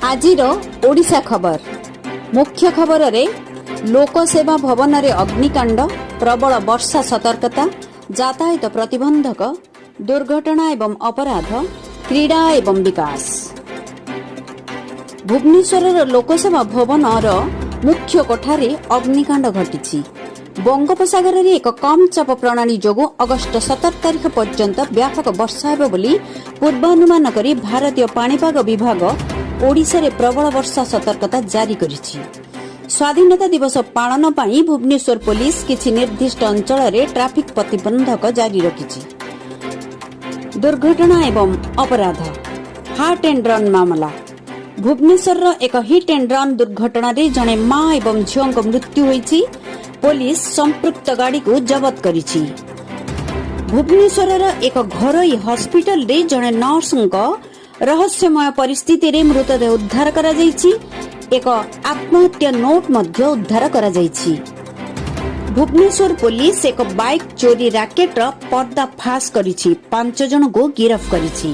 आजिर ओडिशा खबर मुख्य खबर रे लोकसेवा भवन रे अग्निकांड प्रबल वर्षा सतर्कता यातायात प्रतिबंधक दुर्घटना एवं अपराध क्रीड़ा एवं विकास। भुवनेश्वर लोकसेवा भवन मुख्य कोठारे अग्निकांड घटी बंगोपसागर रे एक कम चाप प्रणाली जोगु अगस्त 17 तारिख पर्यंत व्यापक वर्षा हेबो बोली पूर्वानुमान करी भारतीय पाणीपाग विभाग ओडिशा रे प्रबल वर्षा सतर्कता जारी करिछि। स्वाधीनता दिवस पालन पई भुवनेश्वर पुलिस किछि निर्दिष्ट अंचल रे ट्रैफिक प्रतिबंधक जारी रखिछि। दुर्घटना एवं अपराध हार्ट एंड रन मामला भुवनेश्वर एक हिट एंड रन दुर्घटना रे जणे मां एवं झियो को मृत्यु होईछि। पुलिस संपृक्त गाड़ी को जबत करिछि। भुवनेश्वर एक घरोई हॉस्पिटल रे जणे नर्स रहस्यमय परिस्थिति रे मृतदेह उद्धार करा जायछि। एक आत्महत्या नोट मध्य उद्धार करा जायछि। भुवनेश्वर पुलिस एक बाइक चोरी रैकेट पर्दा फाश करिछि। 5 जन को गिरफ्त करिछि।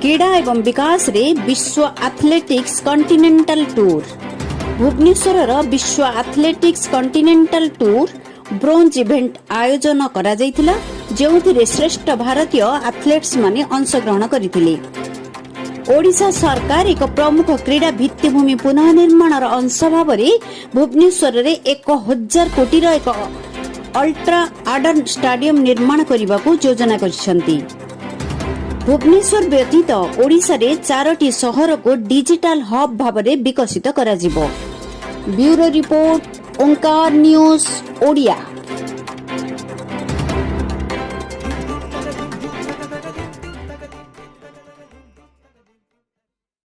क्रीड़ा एवं विकास रे विश्व एथलेटिक्स कॉन्टिनेंटल टूर भुवनेश्वर विश्व athletics continental tour bronze event आयोजन करा जायतिला जेउथिरे श्रेष्ठ भारतीय एथलेट्स माने अंशग्रहण करिथिले। ओडिशा सरकार एक प्रमुख क्रीड़ा भित्तिभूमि पुनः निर्माण अंश भाव भुवनेश्वर रे 1000 कोटी एक अल्ट्रा आडर्न स्टेडियम निर्माण करने को योजना करिसेंती। भुवनेश्वर व्यतीत ओडिशा रे 4टी सहर को डिजिटल हब भाव विकसित करा जिवो। ब्यूरो रिपोर्ट ओंकार न्यूज ओडिया।